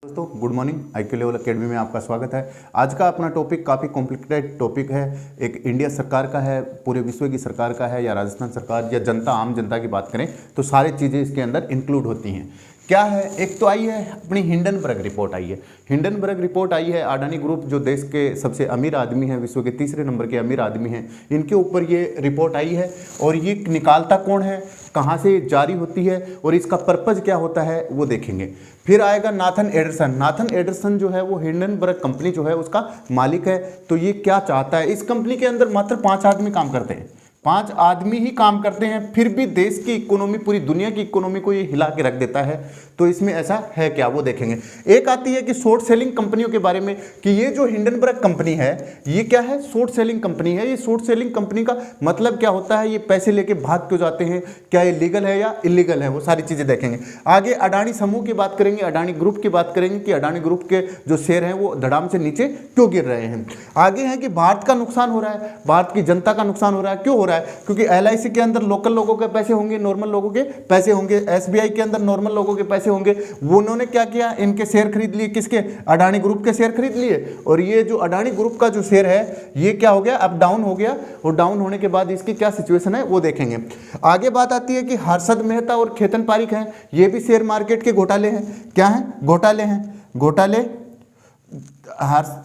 दोस्तों good morning. IQ level academy में आपका स्वागत है। आज का अपना टॉपिक काफ़ी कॉम्प्लिकेटेड टॉपिक है। एक इंडिया सरकार का है, पूरे विश्व की सरकार का है, या राजस्थान सरकार या जनता, आम जनता की बात करें तो सारी चीज़ें इसके अंदर इंक्लूड होती हैं। क्या है, एक तो आई है अपनी हिंडनबर्ग रिपोर्ट आई है। हिंडनबर्ग रिपोर्ट आई है। अडानी ग्रुप जो देश के सबसे अमीर आदमी हैं, विश्व के तीसरे नंबर के अमीर आदमी हैं, इनके ऊपर ये रिपोर्ट आई है। और ये निकालता कौन है, कहाँ से जारी होती है और इसका पर्पज़ क्या होता है वो देखेंगे। फिर आएगा नाथन एडरसन। नाथन एडरसन जो है वो हिंडनबर्ग कंपनी जो है उसका मालिक है। तो ये क्या चाहता है, इस कंपनी के अंदर मात्र 5 आदमी काम करते हैं, 5 आदमी ही काम करते हैं, फिर भी देश की इकोनॉमी, पूरी दुनिया की इकोनॉमी को ये हिला के रख देता है। तो इसमें ऐसा है क्या वो देखेंगे। एक आती है कि शॉर्ट सेलिंग कंपनियों के बारे में, कि ये जो हिंडनबर्ग कंपनी है ये क्या है, शॉर्ट सेलिंग कंपनी है। ये शॉर्ट सेलिंग कंपनी का मतलब क्या होता है, ये पैसे लेके भाग क्यों जाते हैं, क्या ये लीगल है या इलीगल है, वो सारी चीज़ें देखेंगे। आगे अडानी समूह की बात करेंगे, अडानी ग्रुप की बात करेंगे कि अडानी ग्रुप के जो शेयर हैं वो धड़ाम से नीचे क्यों गिर रहे हैं। आगे है कि भारत का नुकसान हो रहा है, भारत की जनता का नुकसान हो रहा है। क्यों हो रहा है, क्योंकि LIC के अंदर लोकल लोगों के पैसे होंगे, नॉर्मल लोगों के पैसे होंगे, SBI के अंदर नॉर्मल लोगों के पैसे होंगे। वो उन्होंने क्या किया, इनके शेयर खरीद लिए, किसके, अडानी ग्रुप के शेयर खरीद लिए। और ये जो अडानी ग्रुप का जो शेयर है ये क्या हो गया, अब डाउन हो गया। और डाउन होने के बाद इसकी क्या सिचुएशन है वो देखेंगे। आगे बात आती है कि हर्षद मेहता और खेतन पारिक हैं, ये भी शेयर मार्केट के घोटाले हैं। क्या हैं, घोटाले हैं, घोटाले।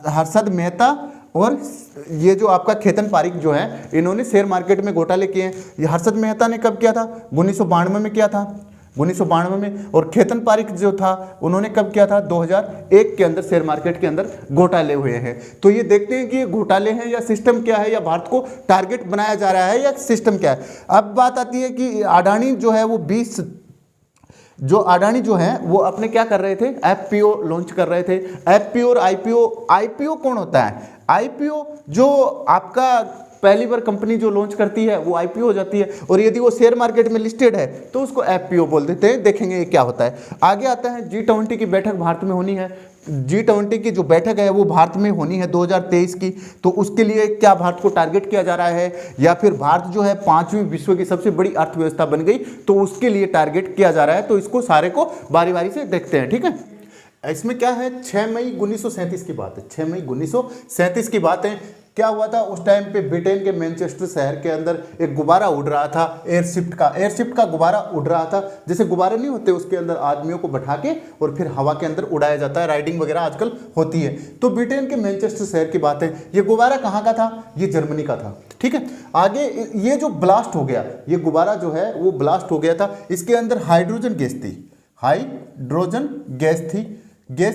हर्षद मेहता और ये जो आपका खेतन पारिक जो है, इन्होंने शेयर मार्केट में घोटाले किए हैं। ये हर्षद मेहता ने कब किया था, 1992 में किया था, 1992 में। और खेतन पारिक जो था उन्होंने कब किया था, 2001 के अंदर शेयर मार्केट के अंदर घोटाले हुए हैं। तो ये देखते हैं कि ये घोटाले हैं या सिस्टम क्या है, या भारत को टारगेट बनाया जा रहा है या सिस्टम क्या है। अब बात आती है कि अडानी जो है वो 20 जो अडानी जो है वो अपने क्या कर रहे थे, FPO लॉन्च कर रहे थे। FPO और IPO कौन होता है, IPO जो आपका पहली बार कंपनी जो लॉन्च करती है वो IPO हो जाती है। और यदि वो शेयर मार्केट में लिस्टेड है तो उसको FPO बोल देते हैं। देखेंगे ये क्या होता है। आगे आता है G20 की बैठक भारत में होनी है। G20 की जो बैठक है वो भारत में होनी है 2023 की। तो उसके लिए क्या भारत को टारगेट किया जा रहा है, या फिर भारत जो है 5वीं विश्व की सबसे बड़ी अर्थव्यवस्था बन गई तो उसके लिए टारगेट किया जा रहा है। तो इसको सारे को बारी बारी से देखते हैं, ठीक है। इसमें क्या है, 6 मई 1937 की बात है, 6 मई 1937 की बात है। क्या हुआ था उस टाइम पे, ब्रिटेन के मैनचेस्टर शहर के अंदर एक गुब्बारा उड़ रहा था, एयरशिफ्ट का गुब्बारा उड़ रहा था। जैसे गुब्बारे नहीं होते, उसके अंदर आदमियों को बैठा के और फिर हवा के अंदर उड़ाया जाता है, राइडिंग वगैरह आजकल होती है। तो ब्रिटेन के मैनचेस्टर शहर की बात है। ये गुब्बारा कहाँ का था, ये जर्मनी का था, ठीक है। आगे ये जो ब्लास्ट हो गया, ये गुब्बारा जो है वो ब्लास्ट हो गया था। इसके अंदर हाइड्रोजन गैस थी, हाइड्रोजन गैस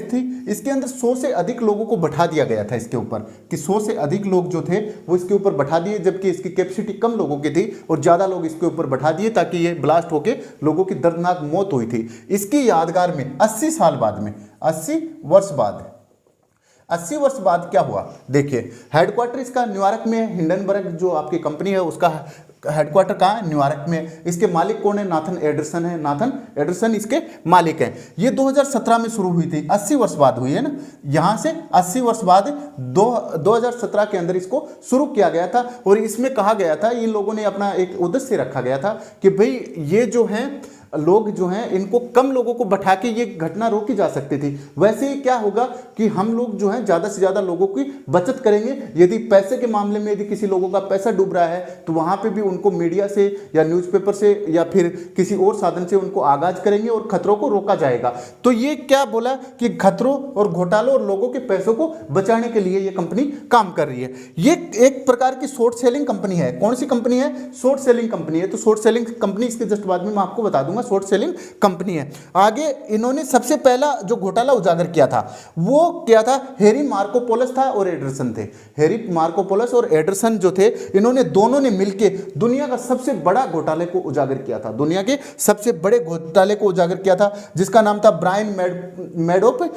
थी। इसके अंदर 100 से अधिक लोगों को बैठा दिया गया था इसके ऊपर, कि 100 से अधिक लोग जो थे वो इसके ऊपर बैठा दिए, जबकि इसकी कैपेसिटी कम लोगों की थी और ज़्यादा लोग इसके ऊपर बैठा दिए ताकि ये ब्लास्ट होके लोगों की दर्दनाक मौत हुई थी। इसकी यादगार में 80 साल बाद में, 80 वर्ष बाद क्या हुआ, देखिए। हेडक्वार्टर इसका न्यूयॉर्क में है। हिंडनबर्ग जो आपकी कंपनी है उसका हेडक्वार्टर कहाँ है, न्यूयॉर्क में। इसके मालिक कौन है, नाथन एडरसन है। नाथन एडरसन इसके मालिक हैं। ये 2017 में शुरू हुई थी, 80 वर्ष बाद हुई है ना, यहाँ से 80 वर्ष बाद 2017 के अंदर इसको शुरू किया गया था। और इसमें कहा गया था, इन लोगों ने अपना एक उद्देश्य रखा गया था कि भाई ये जो हैं लोग जो हैं इनको कम लोगों को बैठा के ये घटना रोकी जा सकती थी। वैसे ही क्या होगा कि हम लोग जो हैं ज़्यादा से ज़्यादा लोगों की बचत करेंगे। यदि पैसे के मामले में यदि किसी लोगों का पैसा डूब रहा है तो वहाँ पे भी उनको मीडिया से या न्यूज़पेपर से या फिर किसी और साधन से उनको आगाज करेंगे और खतरों को रोका जाएगा। तो ये क्या बोला कि खतरों और घोटालों और लोगों के पैसों को बचाने के लिए ये कंपनी काम कर रही है। ये एक प्रकार की शॉर्ट सेलिंग कंपनी है। कौन सी कंपनी है, शॉर्ट सेलिंग कंपनी है। तो शॉर्ट सेलिंग कंपनी इसके जस्ट बाद में मैं आपको बता दूंगा, शॉर्ट सेलिंग कंपनी है। आगे इन्होंने सबसे पहला जो घोटाला उजागर किया था वो क्या था, हैरी मार्कोपोलस था और एडरसन थे। हैरी मार्कोपोलस और एडरसन जो थे, इन्होंने दोनों ने मिलकर दुनिया का सबसे बड़ा घोटाले को उजागर किया था। दुनिया के सबसे बड़े घोटाले को उजागर किया था, जिसका नाम था Brian Madoff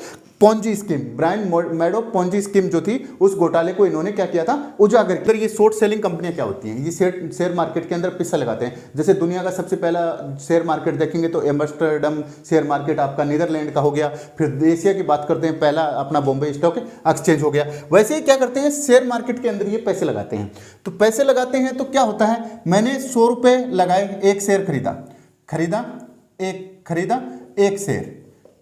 Ponzi scheme. Brian Madoff Ponzi scheme जो थी, उस घोटाले को इन्होंने क्या किया था, उजागर किया। ये शॉर्ट सेलिंग कंपनियां क्या होती हैं, ये शेयर मार्केट के अंदर पैसा लगाते हैं। जैसे दुनिया का सबसे पहला शेयर मार्केट देखेंगे तो एम्स्टर्डम शेयर मार्केट आपका नीदरलैंड का हो गया। फिर एशिया की बात करते हैं, पहला अपना बॉम्बे स्टॉक एक्सचेंज हो गया। वैसे ही क्या करते हैं, शेयर मार्केट के अंदर ये पैसे लगाते हैं। तो पैसे लगाते हैं तो क्या होता है, मैंने 100 रुपये लगाए, एक शेयर खरीदा एक शेयर,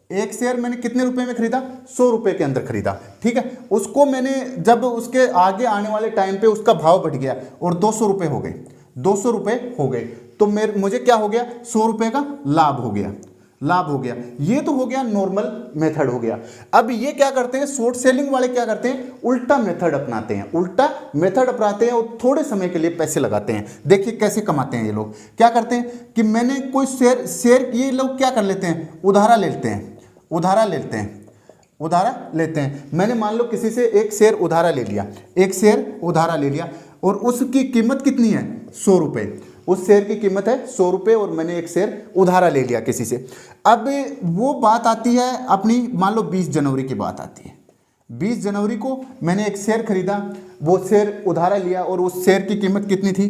एक शेयर मैंने कितने रुपए में खरीदा, 100 रुपए के अंदर खरीदा, ठीक है। उसको मैंने जब उसके आगे आने वाले टाइम पे उसका भाव बढ़ गया और 200 रुपए हो गए, 200 रुपए हो गए, तो मुझे क्या हो गया, 100 रुपए का लाभ हो गया, लाभ हो गया। ये तो हो गया नॉर्मल मेथड हो गया। अब ये क्या करते हैं, शॉर्ट सेलिंग वाले क्या करते हैं, उल्टा मेथड अपनाते हैं, उल्टा मेथड अपनाते हैं और थोड़े समय के लिए पैसे लगाते हैं। देखिए कैसे कमाते हैं ये लोग, क्या करते हैं कि मैंने कोई शेयर ये लोग क्या कर लेते हैं, उधारा लेते हैं, उधारा लेते हैं, उधारा लेते हैं। मैंने मान लो किसी से एक शेयर उधारा ले लिया, एक शेयर उधारा ले लिया और उसकी कीमत कितनी है, 100 रुपये, उस शेयर की कीमत है 100 रुपये और मैंने एक शेयर उधारा ले लिया किसी से। अब वो बात आती है अपनी, मान लो 20 जनवरी की बात आती है, 20 जनवरी को मैंने एक शेयर खरीदा, वो शेयर उधारा लिया और उस शेयर की कीमत कितनी थी,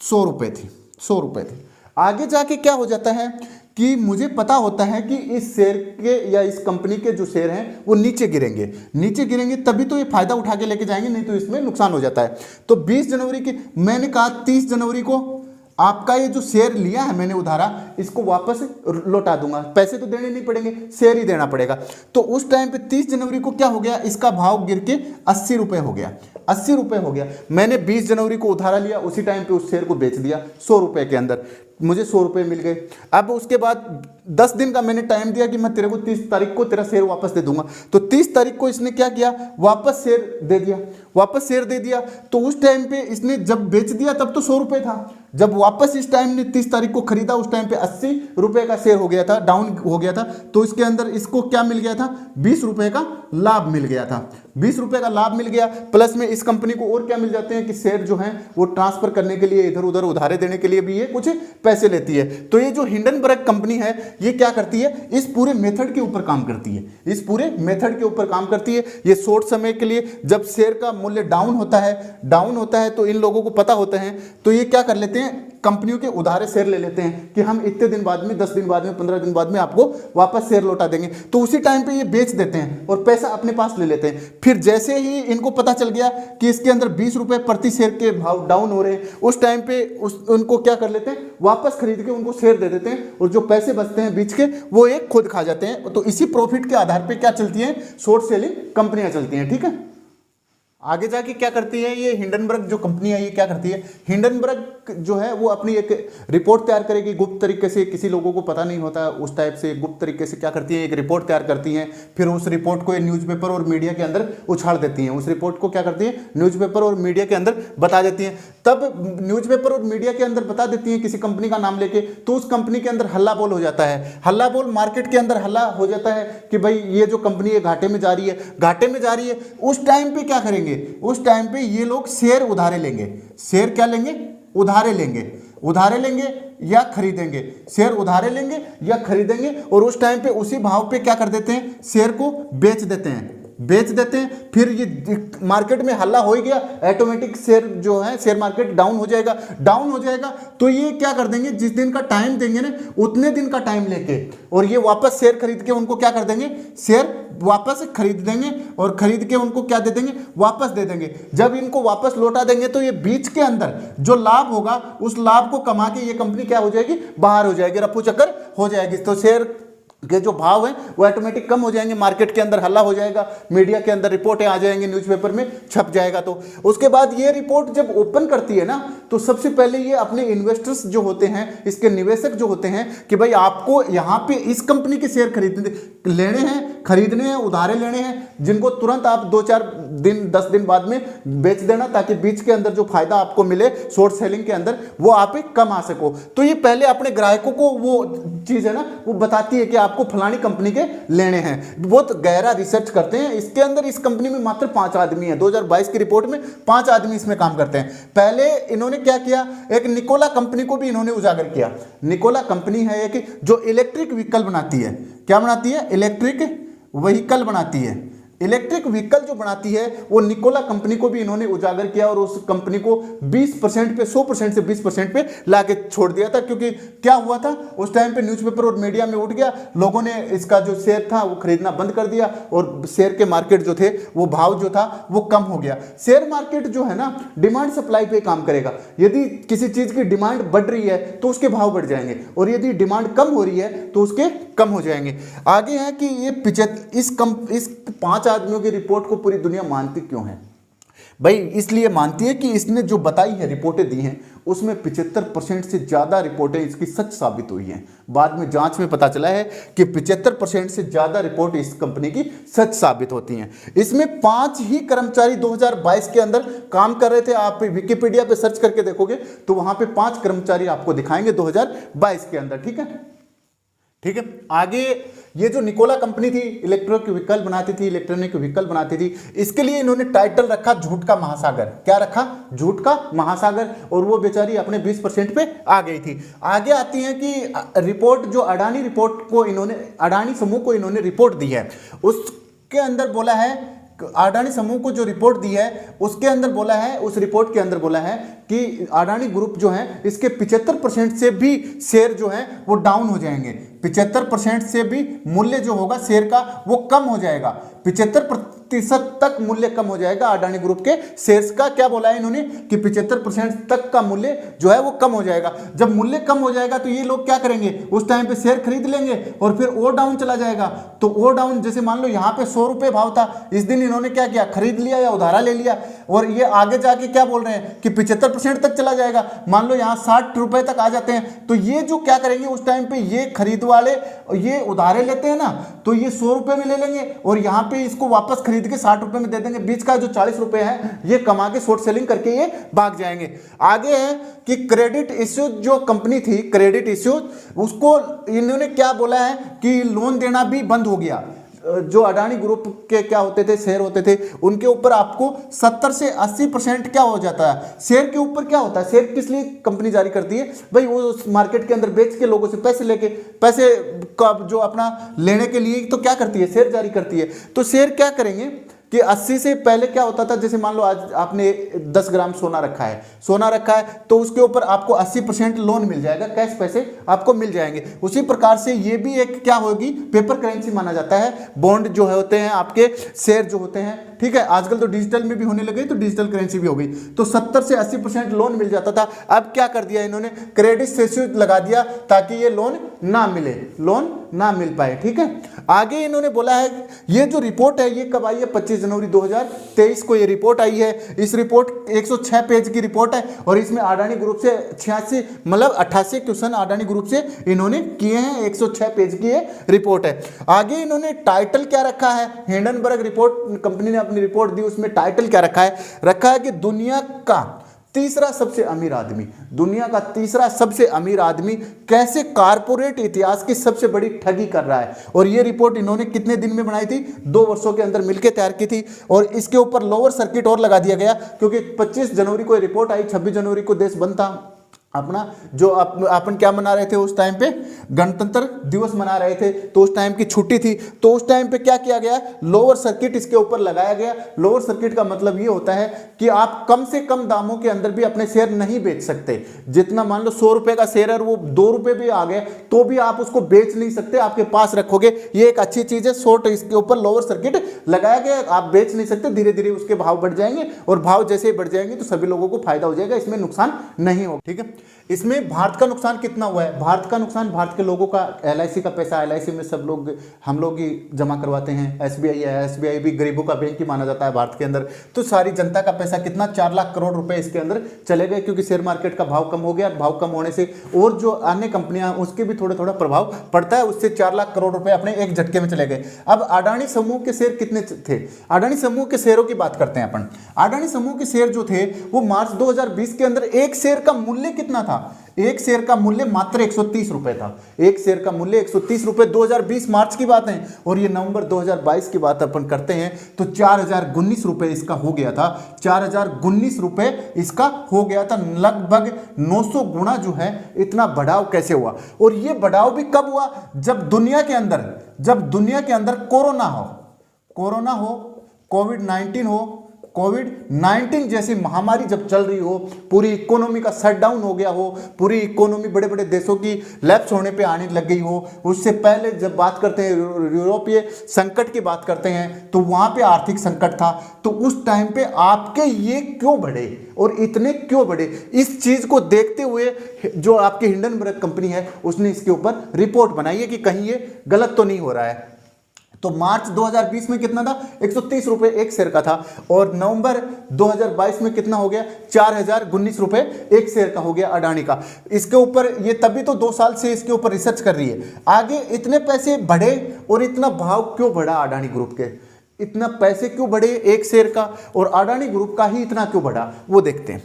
100 रुपये थी, 100 रुपये थी। आगे जाके क्या हो जाता है कि मुझे पता होता है कि इस शेयर के या इस कंपनी के जो शेयर हैं वो नीचे गिरेंगे, नीचे गिरेंगे तभी तो ये फायदा उठा के लेके जाएंगे, नहीं तो इसमें नुकसान हो जाता है। तो 20 जनवरी की मैंने कहा 30 जनवरी को आपका ये जो शेयर लिया है मैंने उधारा, इसको वापस लौटा दूंगा, पैसे तो देने नहीं पड़ेंगे, शेयर ही देना पड़ेगा। तो उस टाइम पे 30 जनवरी को क्या हो गया, इसका भाव गिर के 80 रुपये हो गया, 80 रुपये हो गया। मैंने 20 जनवरी को उधारा लिया, उसी टाइम पे उस शेयर को बेच दिया 100 रुपये के अंदर, मुझे 100 रुपये मिल गए। अब उसके बाद 10 दिन का मैंने टाइम दिया कि मैं तेरे को 30 तारीख को तेरा शेयर वापस दे दूंगा। तो 30 तारीख को इसने क्या किया, वापस शेयर दे दिया, वापस शेयर दे दिया। तो उस टाइम पे इसने जब बेच दिया तब तो 100 रुपये था, जब वापस इस टाइम ने 30 तारीख को खरीदा उस टाइम पे 80 रुपये का शेयर हो गया था, डाउन हो गया था। तो इसके अंदर इसको क्या मिल गया था, 20 रुपये का लाभ मिल गया था, 20 रुपये का लाभ मिल गया। प्लस में इस कंपनी को और क्या मिल जाते हैं कि शेयर जो हैं वो ट्रांसफर करने के लिए, इधर उधर उधारे देने के लिए भी ये कुछ पैसे लेती है। तो ये जो हिंडनबर्ग कंपनी है ये क्या करती है, इस पूरे मेथड के ऊपर काम करती है, इस पूरे मेथड के ऊपर काम करती है। ये शॉर्ट समय के लिए जब शेयर का मूल्य डाउन होता है तो इन लोगों को पता होता है, तो ये क्या कर लेते हैं, कंपनियों के उधारे शेयर ले लेते हैं कि हम इतने दिन बाद में, 10 दिन बाद में, 15 दिन बाद में आपको वापस शेयर लौटा देंगे। तो उसी टाइम पे ये बेच देते हैं और पैसा अपने पास ले लेते हैं। फिर जैसे ही इनको पता चल गया कि इसके अंदर 20 रुपये प्रति शेयर के भाव डाउन हो रहे हैं, उस टाइम पे उनको क्या कर लेते हैं, वापस खरीद के उनको शेयर दे देते हैं और जो पैसे बचते हैं बीच के वो एक खुद खा जाते हैं। तो इसी प्रॉफिट के आधार पर क्या चलती है, शॉर्ट सेलिंग कंपनियां चलती हैं, ठीक है। आगे जाके क्या करती है ये हिंडनबर्ग जो कंपनी है, ये क्या करती है, हिंडनबर्ग जो है वो अपनी एक रिपोर्ट तैयार करेगी गुप्त तरीके से, किसी लोगों को पता नहीं होता उस टाइप से, गुप्त तरीके से क्या करती है, एक रिपोर्ट तैयार करती हैं। फिर उस रिपोर्ट को न्यूज़पेपर और मीडिया के अंदर उछाल देती हैं, उस रिपोर्ट को क्या करती है, न्यूज़पेपर और मीडिया के अंदर बता देती हैं। तब न्यूज़पेपर और मीडिया के अंदर बता देती हैं किसी कंपनी का नाम लेके, तो उस कंपनी के अंदर हल्ला बोल हो जाता है, हल्ला बोल मार्केट के अंदर हल्ला हो जाता है कि भाई ये जो कंपनी है घाटे में जा रही है, घाटे में जा रही है। उस टाइम पे क्या करेंगे, उस टाइम पे ये लोग शेयर उधारे लेंगे, शेयर क्या लेंगे, उधारे लेंगे, उधारे लेंगे या खरीदेंगे, शेयर उधारे लेंगे या खरीदेंगे और उस टाइम पे उसी भाव पे क्या कर देते हैं, शेयर को बेच देते हैं, बेच देते हैं। फिर ये मार्केट में हल्ला हो ही गया, ऑटोमेटिक शेयर जो है, शेयर मार्केट डाउन हो जाएगा, डाउन हो जाएगा। तो ये क्या कर देंगे, जिस दिन का टाइम देंगे ना उतने दिन का टाइम लेके और ये वापस शेयर खरीद के उनको क्या कर देंगे, शेयर वापस खरीद देंगे और खरीद के उनको क्या दे देंगे, वापस दे देंगे। जब इनको वापस लौटा देंगे तो ये बीच के अंदर जो लाभ होगा उस लाभ को कमा के ये कंपनी क्या हो जाएगी, बाहर हो जाएगी, रफू चक्कर हो जाएगी। तो शेयर के जो भाव हैं वो ऑटोमेटिक कम हो जाएंगे, मार्केट के अंदर हल्ला हो जाएगा, मीडिया के अंदर रिपोर्टें आ जाएंगी, न्यूज़पेपर में छप जाएगा। तो उसके बाद ये रिपोर्ट जब ओपन करती है ना तो सबसे पहले ये अपने इन्वेस्टर्स जो होते हैं, इसके निवेशक जो होते हैं कि भाई आपको यहाँ पे इस कंपनी के शेयर लेने हैं, खरीदने हैं, उधारे लेने हैं, जिनको तुरंत आप 2-4 दिन 10 दिन बाद में बेच देना ताकि बीच के अंदर जो फायदा आपको मिले शॉर्ट सेलिंग के अंदर वो आप कमा सको। तो ये पहले अपने ग्राहकों को वो चीज़ है ना वो बताती है कि आपको फलानी कंपनी के लेने हैं। बहुत गहरा रिसर्च करते हैं इसके अंदर। इस कंपनी में मात्र 5 आदमी हैं, 2022 की रिपोर्ट में 5 आदमी इसमें काम करते हैं। पहले इन्होंने क्या किया, एक निकोला कंपनी को भी इन्होंने उजागर किया। निकोला कंपनी है एक जो इलेक्ट्रिक व्हीकल बनाती है, क्या बनाती है, इलेक्ट्रिक व्हीकल बनाती है, इलेक्ट्रिक व्हीकल जो बनाती है वो निकोला कंपनी को भी इन्होंने उजागर किया और उस कंपनी को 20% पे 100% से 20% पे लाके छोड़ दिया था। क्योंकि क्या हुआ था उस टाइम पे न्यूज़पेपर और मीडिया में उठ गया, लोगों ने इसका जो शेयर था वो खरीदना बंद कर दिया और शेयर के मार्केट जो थे वो भाव जो था वो कम हो गया। शेयर मार्केट जो है ना डिमांड सप्लाई पे काम करेगा। यदि किसी चीज की डिमांड बढ़ रही है तो उसके भाव बढ़ जाएंगे और यदि डिमांड कम हो रही है तो उसके कम हो जाएंगे। आगे है कि ये इस 5 आदमियों की रिपोर्ट को पूरी दुनिया मानती क्यों है भाई? इसलिए मानती है कि इसने जो बताई है, रिपोर्टें दी हैं, उसमें 75% से ज़्यादा रिपोर्टें इसकी सच साबित हुई हैं। बाद में जांच में पता चला है कि 75% से ज़्यादा रिपोर्ट इस कंपनी की सच साबित होती हैं। इसमें 5 ही कर्मचारी 2022 के अंदर काम कर रहे थे। आप विकिपीडिया पे सर्च करके देखोगे तो वहाँ पे 5 कर्मचारी आपको दिखाएंगे 2022 के अंदर। ठीक है, ठीक है। आगे ये जो निकोला कंपनी थी, इलेक्ट्रिक व्हीकल बनाती थी, इलेक्ट्रॉनिक व्हीकल बनाती थी, इसके लिए इन्होंने टाइटल रखा झूठ का महासागर। क्या रखा? झूठ का महासागर। और वो बेचारी अपने 20% पे आ गई थी। आगे आती है कि रिपोर्ट जो अडानी रिपोर्ट को इन्होंने, अडानी समूह को इन्होंने रिपोर्ट दी है, उसके अंदर बोला है, अडानी समूह को जो रिपोर्ट दी है उसके अंदर बोला है, उस रिपोर्ट के अंदर बोला है कि अडानी ग्रुप जो है इसके 75% से भी शेयर जो है वो डाउन हो जाएंगे। 75% से भी मूल्य जो होगा शेयर का वो कम हो जाएगा। 75% तक मूल्य कम हो जाएगा अडानी ग्रुप के शेयर्स का। क्या बोला है इन्होंने कि 75% तक का मूल्य जो है वो कम हो जाएगा। जब मूल्य कम हो जाएगा तो ये लोग क्या करेंगे, उस टाइम पे शेयर खरीद लेंगे और फिर और डाउन चला जाएगा। तो और डाउन, जैसे मान लो यहाँ पे 100 रुपये भाव था, इस दिन इन्होंने क्या किया, खरीद लिया या उधारा ले लिया, और ये आगे जाके क्या बोल रहे हैं कि 75% तक चला जाएगा। मान लो यहाँ 60 रुपये तक आ जाते हैं, तो ये जो क्या करेंगे उस टाइम पे, ये खरीद वाले ये उधारे लेते हैं ना, तो ये 100 रुपये में ले लेंगे और यहाँ पे इसको वापस खरीद के 60 रुपये में दे देंगे। बीच का जो 40 रुपये है ये कमा के शॉर्ट सेलिंग करके ये भाग जाएंगे। आगे है कि क्रेडिट इश्यू जो कंपनी थी, क्रेडिट इश्यू, उसको इन्होंने क्या बोला है कि लोन देना भी बंद हो गया। जो अडानी ग्रुप के क्या होते थे, शेयर होते थे, उनके ऊपर आपको 70 से 80% क्या हो जाता है, शेयर के ऊपर क्या होता है। शेयर किस लिए कंपनी जारी करती है भाई? वो उस मार्केट के अंदर बेच के लोगों से पैसे लेके, पैसे का जो अपना लेने के लिए तो क्या करती है, शेयर जारी करती है। तो शेयर क्या करेंगे कि 80 से पहले क्या होता था, जैसे मान लो आज आपने 10 ग्राम सोना रखा है, तो उसके ऊपर आपको 80% लोन मिल जाएगा, कैश पैसे आपको मिल जाएंगे। उसी प्रकार से ये भी एक क्या होगी, पेपर करेंसी माना जाता है। बॉन्ड जो होते हैं आपके, शेयर जो होते हैं, ठीक है, आजकल तो डिजिटल में भी होने लगे, तो डिजिटल करेंसी भी हो गई। तो 70 से 80% लोन मिल जाता था। अब क्या कर दिया इन्होंने, क्रेडिट सेशु लगा दिया ताकि ये लोन ना मिले, लोन ना मिल पाए। ठीक है, आगे इन्होंने बोला है ये जो रिपोर्ट है ये कब आई है, 25 जनवरी 2023 को ये रिपोर्ट आई है। इस रिपोर्ट 106 पेज की रिपोर्ट है और इसमें अडानी ग्रुप से 88 मतलब 88 क्वेश्चन अडानी ग्रुप से इन्होंने किए हैं। 106 पेज की ये रिपोर्ट है। आगे इन्होंने टाइटल क्या रखा है, हिंडनबर्ग रिपोर्ट कंपनी ने अपनी रिपोर्ट दी, उसमें टाइटल क्या रखा है कि दुनिया का तीसरा सबसे अमीर आदमी, दुनिया का तीसरा सबसे अमीर आदमी कैसे कारपोरेट इतिहास की सबसे बड़ी ठगी कर रहा है। और ये रिपोर्ट इन्होंने कितने दिन में बनाई थी, 2 वर्षों के अंदर मिलकर तैयार की थी। और इसके ऊपर लोअर सर्किट और लगा दिया गया क्योंकि 25 जनवरी को रिपोर्ट आई, 26 जनवरी को देश बंद था अपना। जो अपन क्या मना रहे थे उस टाइम पे, गणतंत्र दिवस मना रहे थे, तो उस टाइम की छुट्टी थी। तो उस टाइम पे क्या किया गया, लोअर सर्किट इसके ऊपर लगाया गया। लोअर सर्किट का मतलब ये होता है कि आप कम से कम दामों के अंदर भी अपने शेयर नहीं बेच सकते। जितना मान लो 100 रुपए का शेयर है, वो 2 रुपए भी आ गए तो भी आप उसको बेच नहीं सकते, आपके पास रखोगे। ये एक अच्छी चीज है, शॉर्ट इसके ऊपर लोअर सर्किट लगाया गया। आप बेच नहीं सकते, धीरे धीरे उसके भाव बढ़ जाएंगे और भाव जैसे ही बढ़ जाएंगे तो सभी लोगों को फायदा हो जाएगा, इसमें नुकसान नहीं होगा। ठीक है, इसमें भारत का नुकसान कितना हुआ है, भारत का नुकसान, भारत के लोगों का LIC का पैसा, LIC में सब लोग हम लोग ही जमा करवाते हैं। SBI है, SBI भी गरीबों का बैंक ही माना जाता है भारत के अंदर। तो सारी जनता का पैसा कितना, 4 लाख करोड़ रुपए इसके अंदर चले गए क्योंकि शेयर मार्केट का भाव कम हो गया। भाव कम होने से और जो अन्य कंपनियां उसके भी थोड़ा थोड़ा प्रभाव पड़ता है, उससे 4 लाख करोड़ रुपए अपने एक झटके में चले गए। अब अडानी समूह के शेयर कितने थे, अडानी समूह के शेयरों की बात करते हैं अपन। अडानी समूह के शेयर जो थे वो मार्च 2020 के अंदर एक शेयर का मूल्य कितना था, एक शेयर का मूल्य मात्र 130 रुपए था। एक शेयर का मूल्य 130 रुपए 2020 मार्च की बात है। और ये नवंबर 2022 की बात अपन करते हैं तो 4019 रुपए इसका हो गया था। 4019 रुपए इसका हो गया था। लगभग 900 गुना जो है इतना बढ़ाव कैसे हुआ। और ये बढ़ाव भी कब हुआ, जब दुनिया के अंदर कोरोना हो, कोरोना हो, कोविड-19 हो, कोविड-19 जैसी महामारी जब चल रही हो, पूरी इकोनॉमी का शटडाउन हो गया हो, पूरी इकोनॉमी बड़े बड़े देशों की लैप्स होने पे आने लग गई हो, उससे पहले जब बात करते हैं यूरोपीय संकट की बात करते हैं तो वहाँ पे आर्थिक संकट था, तो उस टाइम पे आपके ये क्यों बढ़े और इतने क्यों बढ़े, इस चीज़ को देखते हुए जो आपकी हिंडनबर्ग कंपनी है उसने इसके ऊपर रिपोर्ट बनाई है कि कहीं ये गलत तो नहीं हो रहा है। तो मार्च 2020 में कितना था, 130 रुपए एक शेयर का था, और नवंबर 2022 में कितना हो गया, 4019 रुपए एक शेयर का हो गया अडानी का। इसके ऊपर ये तभी तो 2 साल से इसके ऊपर रिसर्च कर रही है। आगे इतने पैसे बढ़े और इतना भाव क्यों बढ़ा अडानी ग्रुप के, इतना पैसे क्यों बढ़े एक शेयर का, और अडानी ग्रुप का ही इतना क्यों बढ़ा, वो देखते हैं।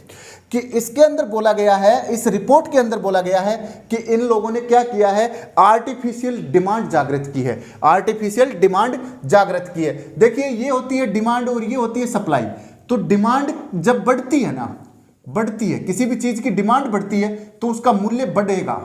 कि इसके अंदर बोला गया है, इस रिपोर्ट के अंदर बोला गया है कि इन लोगों ने क्या किया है, आर्टिफिशियल डिमांड जागृत की है, आर्टिफिशियल डिमांड जागृत की है। देखिए ये होती है डिमांड और ये होती है सप्लाई। तो डिमांड जब बढ़ती है ना, बढ़ती है, किसी भी चीज की डिमांड बढ़ती है तो उसका मूल्य बढ़ेगा,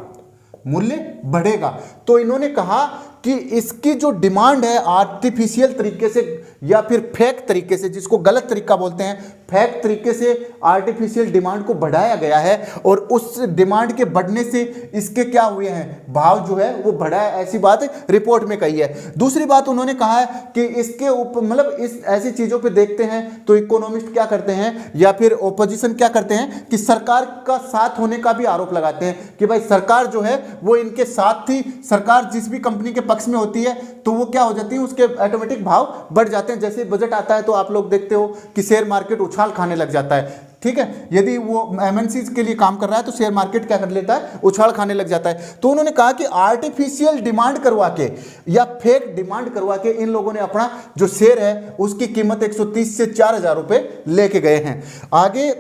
मूल्य बढ़ेगा। तो इन्होंने कहा कि इसकी जो डिमांड है आर्टिफिशियल तरीके से या फिर फेक तरीके से, जिसको गलत तरीका बोलते हैं, फेक तरीके से आर्टिफिशियल डिमांड को बढ़ाया गया है, और उस डिमांड के बढ़ने से इसके क्या हुए हैं, भाव जो है वो बढ़ा है, ऐसी बात रिपोर्ट में कही है। दूसरी बात उन्होंने कहा है कि इसके ऊपर मतलब इस ऐसी चीजों पे देखते हैं तो इकोनॉमिस्ट क्या करते हैं या फिर ओपोजिशन क्या करते हैं कि सरकार का साथ होने का भी आरोप लगाते हैं कि भाई सरकार जो है वो इनके साथ थी, सरकार जिस भी कंपनी के पक्ष में होती है तो वो क्या हो जाती है, उसके ऑटोमेटिक भाव बढ़ जाते हैं। जैसे बजट आता है तो आप लोग देखते हो कि शेयर मार्केट उछाल खाने लग जाता है, ठीक है। यदि वो एमएनसीज के लिए काम कर रहा है तो शेयर मार्केट क्या कर लेता है, उछाल खाने लग जाता है। तो उन्होंने कहा कि आर्टिफिशियल डिमांड करवा के या फेक डिमांड करवा के इन लोगों ने अपना जो शेयर है उसकी कीमत 130 से 4000 रुपए लेके गए हैं। आगे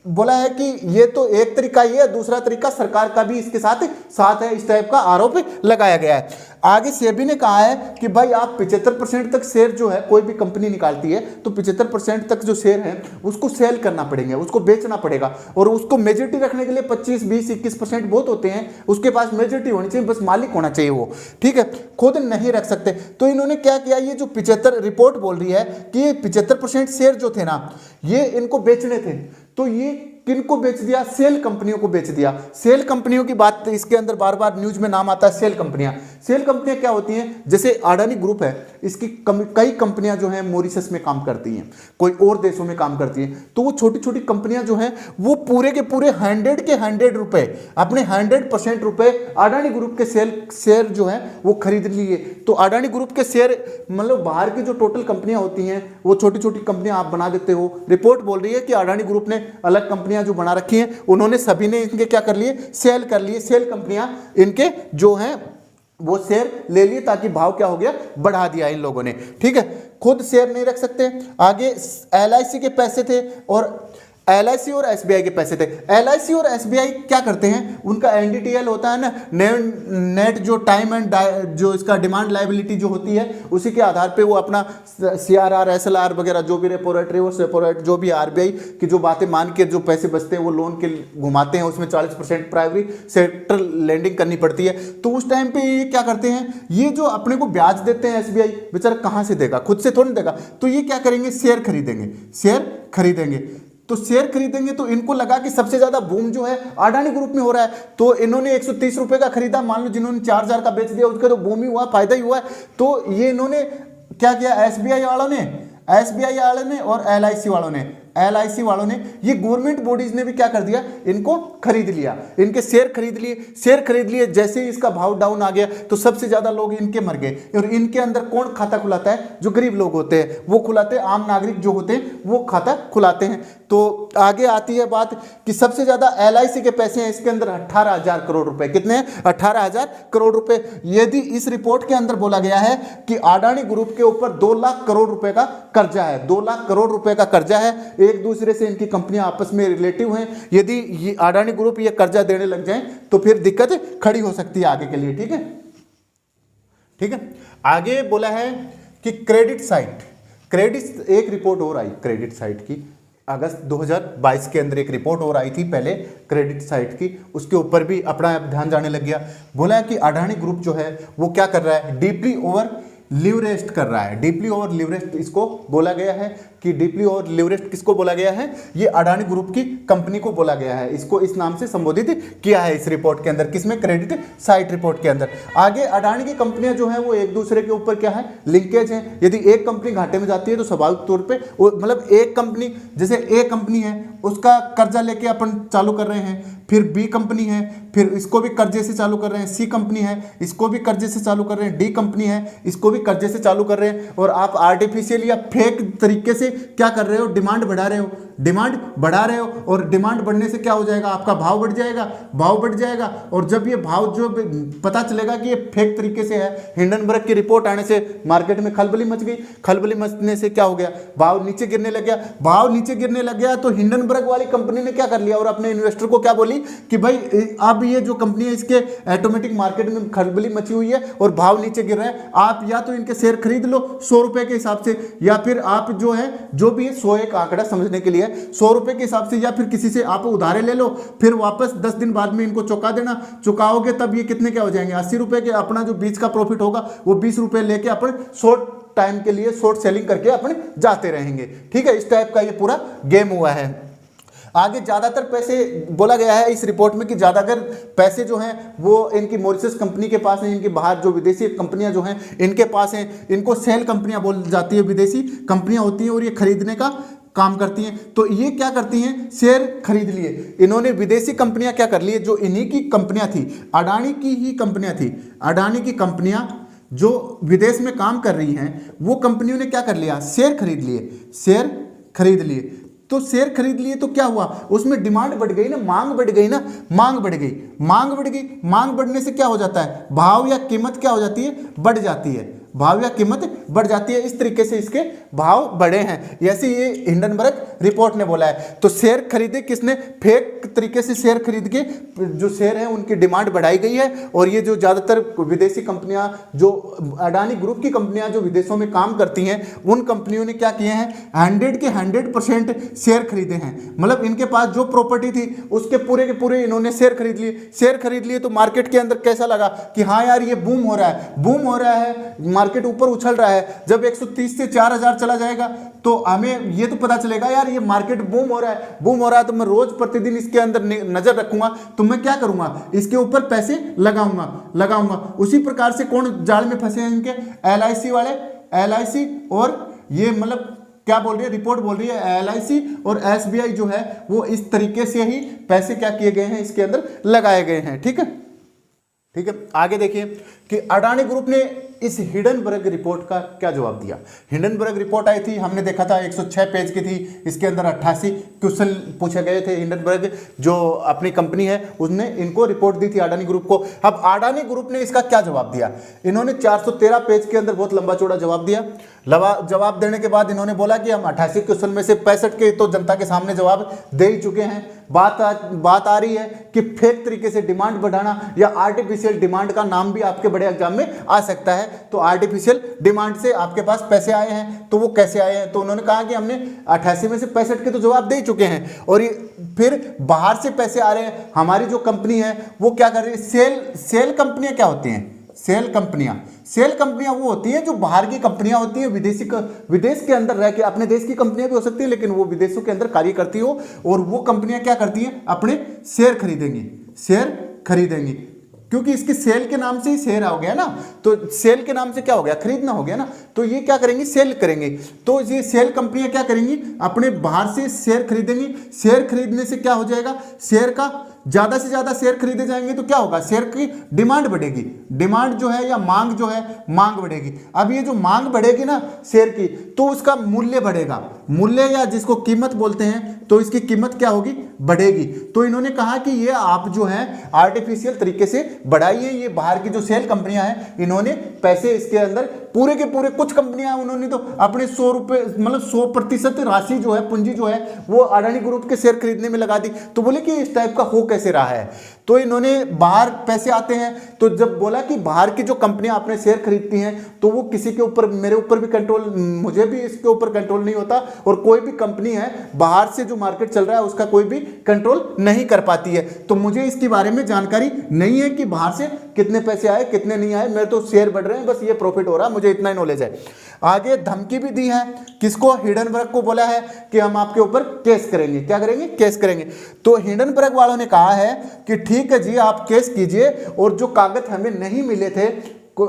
बोला है कि ये तो एक तरीका ये है, दूसरा तरीका सरकार का भी इसके साथ है, इस टाइप का आरोप लगाया गया है। आगे सेबी ने कहा है कि भाई आप 75% तक शेयर जो है कोई भी कंपनी निकालती है तो 75% तक जो शेयर है उसको सेल करना पड़ेंगे, उसको बेचना पड़ेगा, और उसको मेजोरिटी रखने के लिए 25, 20, 21% बहुत होते हैं, उसके पास मेजोरिटी होनी चाहिए, बस मालिक होना चाहिए वो, ठीक है, खुद नहीं रख सकते। तो इन्होंने क्या किया, ये जो 75 रिपोर्ट बोल रही है कि ये 75% शेयर जो थे ना ये इनको बेचने थे, तो ये किनको बेच दिया, सेल कंपनियों को बेच दिया। सेल कंपनियों की बात इसके अंदर बार बार न्यूज में नाम आता है, सेल कंपनियां। सेल कंपनियां क्या होती हैं, जैसे अडानी ग्रुप है, इसकी कई कंपनियां जो हैं मॉरिशस में काम करती हैं, कोई और देशों में काम करती हैं, तो वो छोटी छोटी कंपनियां जो हैं वो पूरे के पूरे 100 के 100 रुपए, अपने 100% रुपए अडानी ग्रुप के शेयर जो है वो खरीद लिए। तो अडानी ग्रुप के शेयर मतलब बाहर की जो टोटल कंपनियां होती हैं वो छोटी छोटी कंपनियां आप बना देते हो। रिपोर्ट बोल रही है कि अडानी ग्रुप ने अलग कंपनियां जो बना रखी हैं उन्होंने सभी ने इनके क्या कर लिए, सेल कर लिए। सेल कंपनियां इनके जो हैं वो शेयर ले लिए ताकि भाव क्या हो गया, बढ़ा दिया इन लोगों ने, ठीक है। खुद शेयर नहीं रख सकते। आगे एलआईसी के पैसे थे और एलआईसी और एसबीआई के पैसे थे। एलआईसी और एसबीआई क्या करते हैं, उनका एनडीटीएल होता है ना, नेट जो टाइम एंड जो इसका डिमांड लायबिलिटी जो होती है उसी के आधार पे वो अपना सीआरआर, एसएलआर वगैरह जो भी repo rate, reverse repo rate, जो भी आरबीआई की जो बातें मान के जो पैसे बचते हैं वो लोन के घुमाते हैं, उसमें 40% प्राइमरी सेक्टर लेंडिंग करनी पड़ती है। तो उस टाइम पे ये क्या करते हैं, ये जो अपने को ब्याज देते हैं एसबीआई, बेचारा कहाँ से देगा, खुद से थोड़ी देगा, तो ये क्या करेंगे, शेयर खरीदेंगे, शेयर खरीदेंगे। तो शेयर खरीदेंगे तो इनको लगा कि सबसे ज्यादा बूम जो है अडानी ग्रुप में हो रहा है, तो इन्होंने 130 रुपए का खरीदा, मान लो जिन्होंने 4000 का बेच दिया उसका तो बूम ही हुआ, फायदा ही हुआ है। तो ये इन्होंने क्या किया, एसबीआई वालों ने और एलआईसी वालों ने ये गवर्नमेंट बॉडीज ने भी क्या कर दिया, इनको खरीद लिया, इनके शेयर खरीद लिए। जैसे ही इसका भाव डाउन आ गया तो सबसे ज्यादा लोग इनके मर गए। और इनके अंदर कौन खाता खुलाता है, जो गरीब लोग होते हैं वो खुलाते हैं, आम नागरिक जो होते हैं वो खाता खुलाते हैं। तो आगे आती है बात कि सबसे ज्यादा एलआईसी के पैसे हैं इसके अंदर 18,000 करोड़ रुपए। कितने हैं, 18,000 करोड़ रुपए। यदि इस रिपोर्ट के अंदर बोला गया है कि अडानी ग्रुप के ऊपर 2 लाख करोड़ रुपए का कर्जा है, 2 लाख करोड़ रुपए का कर्जा है, एक दूसरे से इनकी कंपनियां आपस में रिलेटिव हैं। यदि ये अडानी ग्रुप ये कर्जा देने लग जाए तो फिर दिक्कत खड़ी हो सकती है आगे के लिए, ठीक है। आगे बोला है कि क्रेडिट एक रिपोर्ट और आई क्रेडिट साइट की, अगस्त 2022 के अंदर एक रिपोर्ट और आई थी पहले क्रेडिट साइट की, उसके ऊपर भी अपना ध्यान जाने लग गया। बोला है कि अडानी ग्रुप जो है वो क्या कर रहा है, डीपली ओवर लिवरेज्ड कर रहा है। डीपली ओवर लिवरेज्ड इसको बोला गया है कि डीपली ओवर लिवरेज्ड किसको बोला गया है, ये अडानी ग्रुप की कंपनी को बोला गया है। इसको इस नाम से संबोधित किया है इस रिपोर्ट के अंदर, किसमें, क्रेडिट साइट रिपोर्ट के अंदर। आगे अडानी की कंपनियां जो है वो एक दूसरे के ऊपर क्या है, लिंकेज है। यदि एक कंपनी घाटे में जाती है तो स्वाभाविक तौर पे मतलब एक कंपनी, जैसे ए कंपनी है उसका कर्जा लेके अपन चालू कर रहे हैं, फिर बी कंपनी है फिर इसको भी कर्जे से चालू कर रहे हैं, सी कंपनी है इसको भी कर्जे से चालू कर रहे हैं, डी कंपनी है इसको भी कर्जे से चालू कर रहे हैं। और आप आर्टिफिशियल या फेक तरीके से क्या कर रहे हो, डिमांड बढ़ा रहे हो, डिमांड बढ़ा रहे हो। और डिमांड बढ़ने से क्या हो जाएगा, आपका भाव बढ़ जाएगा, भाव बढ़ जाएगा। और जब ये भाव जो पता चलेगा कि ये फेक तरीके से है, हिंडनबर्ग की रिपोर्ट आने से मार्केट में खलबली मच गई। खलबली मचने से क्या हो गया, भाव नीचे गिरने लग गया। भाव नीचे गिरने लग गया तो हिंडनबर्ग वाली कंपनी ने क्या कर लिया और अपने इन्वेस्टर को क्या बोली कि भाई अब ये जो कंपनी है इसके ऑटोमेटिक मार्केट में खलबली मची हुई है और भाव नीचे गिर रहे हैं, आप या तो इनके शेयर खरीद लो 100 रुपए के हिसाब से, या फिर आप जो है जो भी है 100 एक आंकड़ा समझने के लिए 100 रुपए के हिसाब से, या फिर किसी से आप उधारे ले लो, फिर वापस 10 दिन बाद में इनको चुका देना। चुकाओगे तब ये कितने क्या हो जाएंगे, 80 रुपए के। अपना जो बीच का प्रॉफिट होगा वो 20 रुपए लेके अपन शॉर्ट टाइम के लिए शॉर्ट सेलिंग करके अपन जाते रहेंगे। ठीक है, इस टाइप का ये पूरा गेम हुआ है। आगे ज़्यादातर पैसे बोला गया है इस रिपोर्ट में कि ज़्यादातर पैसे जो हैं वो इनकी मॉरिशस कंपनी के पास हैं, इनकी बाहर जो विदेशी कंपनियां जो हैं इनके पास हैं। इनको सेल कंपनियां बोल जाती है, विदेशी कंपनियां होती हैं और ये खरीदने का काम करती हैं। तो ये क्या करती हैं, शेयर खरीद लिए इन्होंने। विदेशी कंपनियां क्या कर ली, जो इन्हीं की कंपनियां थी, अडानी की ही कंपनियां थी, अडानी की कंपनियां जो विदेश में काम कर रही हैं वो कंपनियों ने क्या कर लिया, शेयर खरीद लिए, शेयर खरीद लिए। तो शेयर खरीद लिए तो क्या हुआ, उसमें डिमांड बढ़ गई ना, मांग बढ़ गई ना, मांग बढ़ गई, मांग बढ़ गई। मांग बढ़ने से क्या हो जाता है, भाव या कीमत क्या हो जाती है, बढ़ जाती है, भाव या कीमत बढ़ जाती है। इस तरीके से इसके भाव बढ़े हैं, ऐसे ये हिंडनबर्ग रिपोर्ट ने बोला है। तो शेयर खरीदे किसने, फेक तरीके से शेयर खरीद के जो शेयर है उनकी डिमांड बढ़ाई गई है। और ये जो ज़्यादातर विदेशी कंपनियां, जो अडानी ग्रुप की कंपनियां जो विदेशों में काम करती हैं, उन कंपनियों ने क्या किए हैं, 100 के 100% शेयर खरीदे हैं। मतलब इनके पास जो प्रॉपर्टी थी उसके पूरे के पूरे इन्होंने शेयर खरीद लिए। शेयर खरीद लिए तो मार्केट के अंदर कैसा लगा कि हाँ यार ये बूम हो रहा है, बूम हो रहा है, मार्केट ऊपर उछल रहा है। जब 130 से 4000 चला जाएगा तो हमें ये तो पता चलेगा यार ये मार्केट बूम हो रहा है, बूम हो रहा है। तो मैं रोज प्रतिदिन इसके अंदर नजर रखूंगा, तो मैं क्या करूंगा, इसके ऊपर पैसे लगाऊंगा। उसी प्रकार से कौन जाल में फंसे हैं इनके, LIC वाले, LIC और ये मतलब क्या बोल रही है, रिपोर्ट बोल रही है LIC और SBI जो है वो इस तरीके से ही पैसे क्या किए गए हैं, इसके अंदर लगाए गए हैं। ठीक है, ठीक है। आगे देखिए कि अडानी ग्रुप ने इस हिंडनबर्ग रिपोर्ट का क्या जवाब दिया। हिंडनबर्ग रिपोर्ट आई थी, हमने देखा था 106 पेज की थी, इसके अंदर 88 क्वेश्चन पूछे गए थे। हिंडनबर्ग जो अपनी कंपनी है उसने इनको रिपोर्ट दी थी अडानी ग्रुप को। अब अडानी ग्रुप ने इसका क्या जवाब दिया, इन्होंने 413 पेज के अंदर बहुत लंबा चौड़ा जवाब दिया। जवाब देने के बाद इन्होंने बोला कि हम 88 क्वेश्चन में से 65 के तो जनता के सामने जवाब दे ही चुके हैं। बात आ रही है कि फेक तरीके से डिमांड बढ़ाना या आर्टिफिशियल डिमांड का नाम भी आपके बड़े एग्जाम में आ सकता है। तो आर्टिफिशियल डिमांड से आपके पास पैसे आए हैं, तो वो कैसे आए हैं, तो उन्होंने कहा कि हमने 88 में से 65 के तो जवाब दे ही चुके हैं। और ये फिर बाहर से पैसे आ रहे हैं, हमारी जो कंपनी है वो क्या कर रही है, सेल कंपनियां क्या होती हैं, सेल कंपनियां वो होती हैं जो बाहर की कंपनियां होती हैं, विदेश के अंदर रह के, अपने देश की कंपनियां भी हो सकती हैं लेकिन वो विदेशों के अंदर कार्य करती हो। और वो कंपनियां क्या करती हैं, अपने शेयर खरीदेंगी, क्योंकि इसके सेल के नाम से ही शेयर हो गया ना, तो सेल के नाम से क्या हो गया, खरीदना हो गया ना। तो ये क्या करेंगी, सेल करेंगे। तो ये सेल कंपनियां क्या करेंगी, अपने बाहर से शेयर खरीदेंगी। शेयर खरीदने से क्या हो जाएगा, शेयर का ज़्यादा से ज़्यादा शेयर खरीदे जाएंगे तो क्या होगा, शेयर की डिमांड बढ़ेगी, डिमांड जो है या मांग जो है, मांग बढ़ेगी। अब ये जो मांग बढ़ेगी ना शेयर की, तो उसका मूल्य बढ़ेगा, मूल्य या जिसको कीमत बोलते हैं, तो इसकी कीमत क्या होगी, बढ़ेगी। तो इन्होंने कहा कि ये आप जो है आर्टिफिशियल तरीके से बढ़ाइए। ये बाहर की जो सेल कंपनियां हैं इन्होंने पैसे इसके अंदर पूरे के पूरे, कुछ कंपनियां उन्होंने तो अपने 100 रुपये मतलब 100% राशि जो है, पूंजी जो है वो अडानी ग्रुप के शेयर खरीदने में लगा दी। तो बोले कि इस टाइप का हो कैसे रहा है। तो इन्होंने बाहर पैसे आते हैं, तो जब बोला कि बाहर की जो कंपनियां आपने शेयर खरीदती हैं तो वो किसी के ऊपर, मेरे ऊपर भी कंट्रोल, मुझे भी इसके ऊपर कंट्रोल नहीं होता, और कोई भी कंपनी है बाहर से जो मार्केट चल रहा है उसका कोई भी कंट्रोल नहीं कर पाती है। तो मुझे इसके बारे में जानकारी नहीं है कि बाहर से कितने पैसे आए कितने नहीं आए, मेरे तो शेयर बढ़ रहे हैं, बस ये प्रॉफिट हो रहा है, मुझे इतना ही नॉलेज है। आगे धमकी भी दी है, किसको? हिंडनबर्ग को बोला है कि हम आपके ऊपर केस करेंगे। क्या करेंगे? केस करेंगे। तो हिंडनबर्ग वालों ने कहा है कि ठीक है जी, आप केस कीजिए, और जो कागज हमें नहीं मिले थे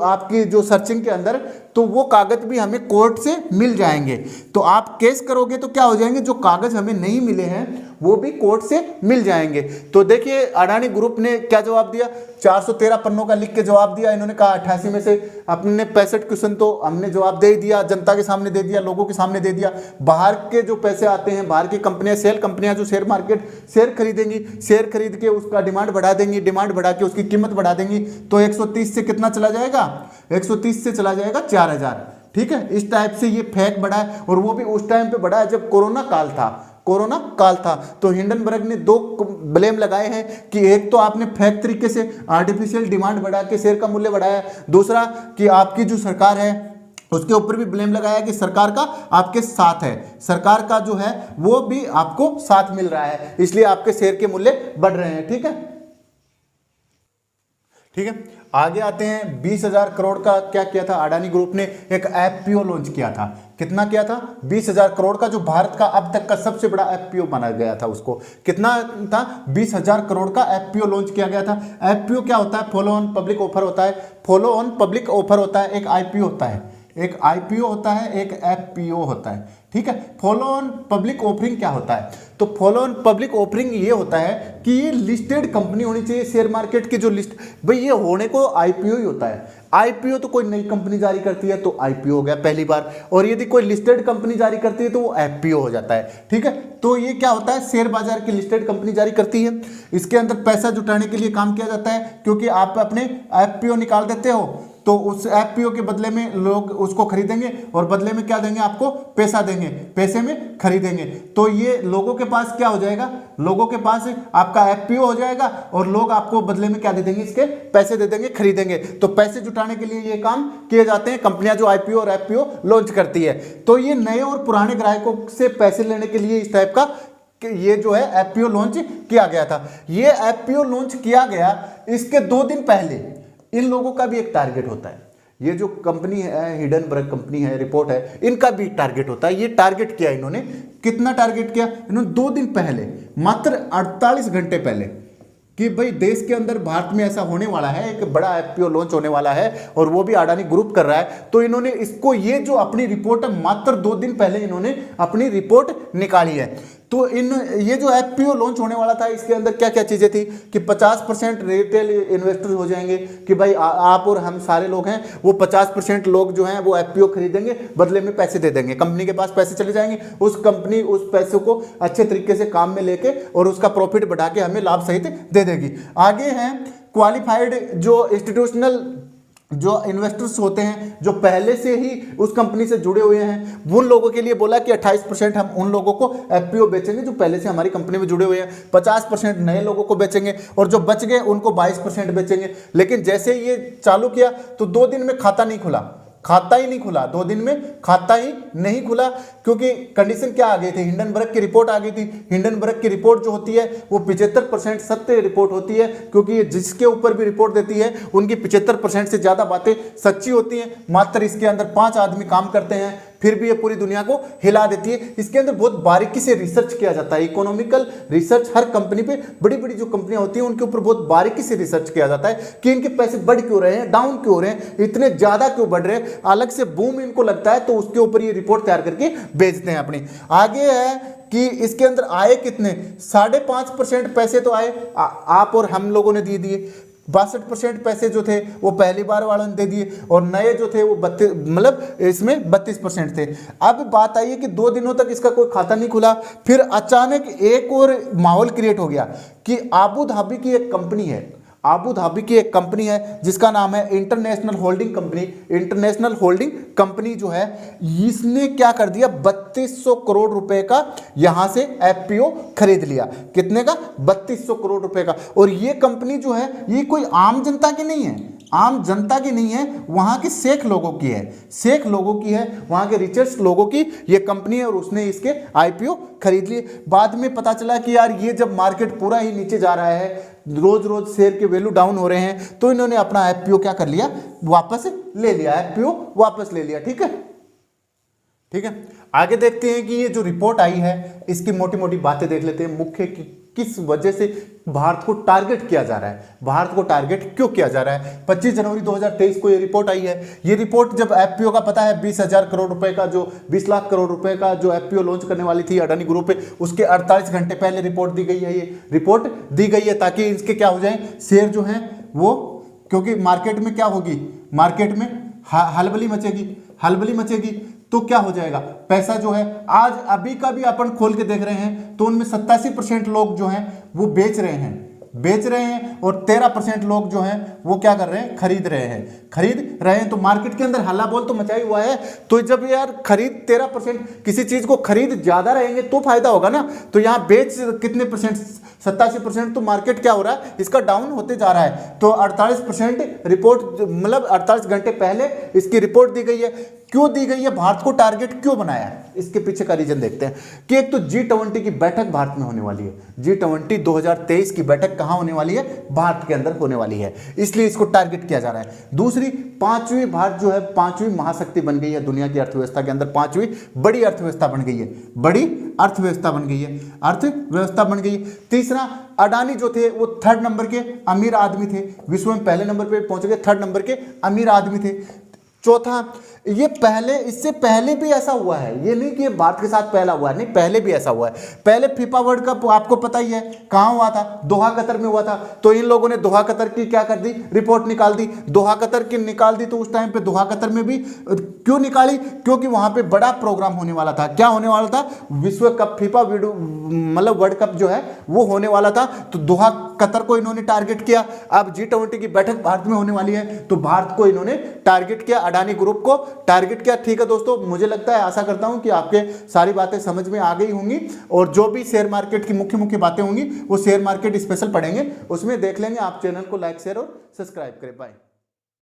आपकी जो सर्चिंग के अंदर, तो वो कागज भी हमें कोर्ट से मिल जाएंगे। तो आप केस करोगे तो क्या हो जाएंगे, जो कागज हमें नहीं मिले हैं वो भी कोर्ट से मिल जाएंगे। तो देखिए अडानी ग्रुप ने क्या जवाब दिया, 413 पन्नों का लिख के जवाब दिया। इन्होंने कहा 88 में से अपने 65 क्वेश्चन तो हमने जवाब दे दिया, जनता के सामने दे दिया, लोगों के सामने दे दिया। बाहर के जो पैसे आते हैं, बाहर की कंपनियां, सेल कंपनियां जो शेयर मार्केट शेयर खरीदेंगी, शेयर खरीद के उसका डिमांड बढ़ा देंगी, डिमांड बढ़ा के उसकी कीमत बढ़ा देंगी, तो 130 से कितना चला जाएगा, 130 से चला जाएगा 4000। ठीक है, इस टाइप से ये फेक बढ़ा है, और वो भी उस टाइम पे बढ़ा है जब कोरोना काल था। कोरोना काल था। तो हिंडनबर्ग ने दो ब्लेम लगाए हैं कि एक तो आपने फेक तरीके से आर्टिफिशियल डिमांड बढ़ा के शेयर का मूल्य बढ़ाया, दूसरा कि आपकी जो सरकार है उसके ऊपर भी ब्लेम लगाया कि सरकार का आपके साथ है, सरकार का जो है वो भी आपको साथ मिल रहा है, इसलिए आपके शेयर के मूल्य बढ़ रहे हैं। ठीक है, ठीक है। आगे आते हैं, 20,000 करोड़ का क्या किया था अडानी ग्रुप ने, एक एफपीओ लॉन्च किया था। कितना किया था? 20,000 करोड़ का, जो भारत का अब तक का सबसे बड़ा एफपीओ माना गया था। उसको कितना था? 20,000 करोड़ का एफपीओ लॉन्च किया गया था। एफपीओ क्या होता है? फॉलो ऑन पब्लिक ऑफर होता है। फॉलो ऑन पब्लिक ऑफर होता है, एक आईपीओ होता है, एक आईपीओ होता है, एक एफपीओ होता है। ठीक है, फॉलो ऑन पब्लिक ऑफरिंग क्या होता है? तो फॉलो ऑन पब्लिक ऑफरिंग ये होता है कि ये लिस्टेड कंपनी होनी चाहिए शेयर मार्केट की, जो लिस्ट, भाई ये होने को आईपीओ ही होता है। आईपीओ तो कोई नई कंपनी जारी करती है तो आईपीओ हो गया पहली बार, और यदि कोई लिस्टेड कंपनी जारी करती है तो वो एफपीओ हो जाता है। ठीक है, तो ये क्या होता है, शेयर बाजार की लिस्टेड कंपनी जारी करती है, इसके अंदर पैसा जुटाने के लिए काम किया जाता है, क्योंकि आप अपने एफपीओ निकाल देते हो तो उस एफपीओ के बदले में लोग उसको खरीदेंगे, और बदले में क्या देंगे आपको? पैसा देंगे, पैसे में खरीदेंगे। तो ये लोगों के पास क्या हो जाएगा, लोगों के पास आपका एफपीओ हो जाएगा, और लोग आपको बदले में क्या दे देंगे? इसके पैसे दे देंगे, खरीदेंगे। तो पैसे जुटाने के लिए ये काम किए जाते हैं कंपनियां जो आईपीओ और एफपीओ लॉन्च करती है। तो ये नए और पुराने ग्राहकों से पैसे लेने के लिए इस टाइप का ये जो है एफपीओ लॉन्च किया गया था। ये एफपीओ लॉन्च किया गया, इसके 2 दिन पहले इन लोगों का भी एक टारगेट होता है। ये जो कंपनी है, हिंडनबर्ग कंपनी है, रिपोर्ट है, इनका भी टारगेट होता है। ये टारगेट किया इन्होंने, कितना टारगेट किया इन्होंने? 2 दिन पहले, मात्र 48 घंटे पहले, कि भाई देश के अंदर भारत में ऐसा होने वाला है, एक बड़ा एफपीओ लॉन्च होने वाला है, और वो भी अडानी ग्रुप कर रहा है। तो इन्होंने इसको, ये जो अपनी रिपोर्ट है, मात्र 2 दिन पहले इन्होंने अपनी रिपोर्ट निकाली है। तो ये जो एफपीओ लॉन्च होने वाला था, इसके अंदर क्या क्या चीज़ें थी कि 50% रिटेल इन्वेस्टर्स हो जाएंगे, कि भाई आप और हम सारे लोग हैं, वो 50% लोग जो हैं वो एफपीओ खरीदेंगे, बदले में पैसे दे देंगे, कंपनी के पास पैसे चले जाएंगे, उस कंपनी उस पैसे को अच्छे तरीके से काम में लेके और उसका प्रॉफिट बढ़ा के हमें लाभ सहित दे देगी। आगे हैं क्वालिफाइड जो इंस्टीट्यूशनल जो इन्वेस्टर्स होते हैं, जो पहले से ही उस कंपनी से जुड़े हुए हैं, उन लोगों के लिए बोला कि 28% हम उन लोगों को एफपीओ बेचेंगे जो पहले से हमारी कंपनी में जुड़े हुए हैं, 50% नए लोगों को बेचेंगे, और जो बच गए उनको 22% बेचेंगे। लेकिन जैसे ये चालू किया तो 2 दिन में खाता नहीं खुला, खाता ही नहीं खुला, 2 दिन में खाता ही नहीं खुला, क्योंकि कंडीशन क्या आ गई थी? हिंडनबर्ग की रिपोर्ट आ गई थी। हिंडनबर्ग की रिपोर्ट जो होती है वो 75% सत्य रिपोर्ट होती है, क्योंकि ये जिसके ऊपर भी रिपोर्ट देती है उनकी 75% से ज़्यादा बातें सच्ची होती हैं। मात्र इसके अंदर 5 आदमी काम करते हैं, फिर भी ये पूरी दुनिया को हिला देती है। इसके अंदर बहुत बारीकी से रिसर्च किया जाता है, इकोनॉमिकल रिसर्च। हर कंपनी पे, बड़ी बड़ी जो कंपनियां होती हैं उनके ऊपर बहुत बारीकी से रिसर्च किया जाता है कि इनके पैसे बढ़ क्यों रहे हैं, डाउन क्यों हो रहे हैं, इतने ज़्यादा क्यों बढ़ रहे हैं, अलग से बूम इनको लगता है, तो उसके ऊपर ये रिपोर्ट तैयार करके बेचते हैं अपनी। आगे है कि इसके अंदर आए कितने, 5.5% पैसे तो आए आप और हम लोगों ने दिए। 62% पैसे जो थे वो पहली बार वालों ने दे दिए, और नए जो थे वो 32, मतलब इसमें 32% थे। अब बात आई है कि 2 दिनों तक इसका कोई खाता नहीं खुला, फिर अचानक एक और माहौल क्रिएट हो गया कि आबू धाबी की एक कंपनी है, आबू धाबी की एक कंपनी है जिसका नाम है international holding company. International holding company जो है इसने क्या कर दिया, 3200 करोड़ रुपए का यहां से एफपीओ खरीद लिया। कितने का? 3200 करोड़ रुपए का। और ये कंपनी जो है ये कोई आम जनता की नहीं है, आम जनता की नहीं है, वहां के शेख लोगों की है, शेख लोगों की है, वहां के रिचर्स लोगों की ये कंपनी है और उसने इसके आईपीओ खरीद लिए। बाद में पता चला कि यार ये जब मार्केट पूरा ही नीचे जा रहा है, रोज रोज शेयर के वैल्यू डाउन हो रहे हैं, तो इन्होंने अपना एफपीओ क्या कर लिया, वापस ले लिया, एफपीओ वापस ले लिया। ठीक है, ठीक है। आगे देखते हैं कि ये जो रिपोर्ट आई है इसकी मोटी मोटी बातें देख लेते हैं। मुख्य किस वजह से भारत को टारगेट किया जा रहा है, भारत को टारगेट क्यों किया जा रहा है। 25 जनवरी 2023 को ये रिपोर्ट आई है। ये रिपोर्ट जब एफपीओ का पता है 20,000 करोड़ रुपए का, जो 20 लाख करोड़ रुपए का जो एफपीओ लॉन्च करने वाली थी अडानी ग्रुप पे, उसके 48 घंटे पहले रिपोर्ट दी गई है। ये रिपोर्ट दी गई है ताकि इसके क्या हो जाए, शेयर जो है वो, क्योंकि मार्केट में क्या होगी, मार्केट में हलबली मचेगी, हलबली मचेगी तो क्या हो जाएगा, पैसा जो है आज अभी का भी अपन खोल के देख रहे हैं तो उनमें 87% लोग जो हैं वो बेच रहे हैं और 13% लोग जो हैं वो क्या कर रहे हैं, खरीद रहे हैं। तो मार्केट के अंदर हल्ला बोल तो मचाई हुआ है। तो जब यार खरीद 13%, किसी चीज को खरीद ज्यादा रहेंगे तो फायदा होगा ना। तो यहाँ बेच कितने परसेंट, 87%, तो मार्केट क्या हो रहा है, इसका डाउन होते जा रहा है। तो 48% रिपोर्ट, मतलब 48 घंटे पहले इसकी रिपोर्ट दी गई है। क्यों दी गई है, भारत को टारगेट क्यों बनाया है, इसके पीछे का रीजन देखते हैं कि एक तो G20 की बैठक भारत में होने वाली है। G20 2023 की बैठक कहां होने वाली है, भारत के अंदर होने वाली है, इसलिए इसको टारगेट किया जा रहा है। दूसरी, पांचवी, भारत जो है 5वीं महाशक्ति बन गई है दुनिया की अर्थव्यवस्था के अंदर, 5वीं बड़ी अर्थव्यवस्था बन गई है, बड़ी अर्थव्यवस्था बन गई है, अर्थव्यवस्था बन गई है। तीसरा, अडानी जो थे वो 3rd नंबर के अमीर आदमी थे, विश्व में पहले नंबर पे पहुंच गए, 3rd नंबर के अमीर आदमी थे। चौथा, ये पहले, इससे पहले भी ऐसा हुआ है, ये नहीं कि ये भारत के साथ पहला हुआ है, नहीं, पहले भी ऐसा हुआ है। पहले फीफा वर्ल्ड कप आपको पता ही है कहां हुआ था, दोहा कतर में हुआ था। तो इन लोगों ने दोहा कतर की क्या कर दी, रिपोर्ट निकाल दी, दोहा कतर की निकाल दी। तो उस टाइम पे दोहा कतर में भी क्यों निकाली, क्योंकि वहां पे बड़ा प्रोग्राम होने वाला था। क्या होने वाला था, विश्व कप, फीफा मतलब वर्ल्ड कप जो है वो होने वाला था। तो दोहा कतर को इन्होंने टारगेट किया। अब G20 की बैठक भारत में होने वाली है तो भारत को इन्होंने टारगेट किया, अडानी ग्रुप को टारगेट किया। ठीक है दोस्तों, मुझे लगता है, आशा करता हूं कि आपके सारी बातें समझ में आ गई होंगी और जो भी शेयर मार्केट की मुख्य मुख्य बातें होंगी वो शेयर मार्केट स्पेशल पढ़ेंगे, उसमें देख लेंगे। आप चैनल को लाइक, शेयर और सब्सक्राइब करें। बाय।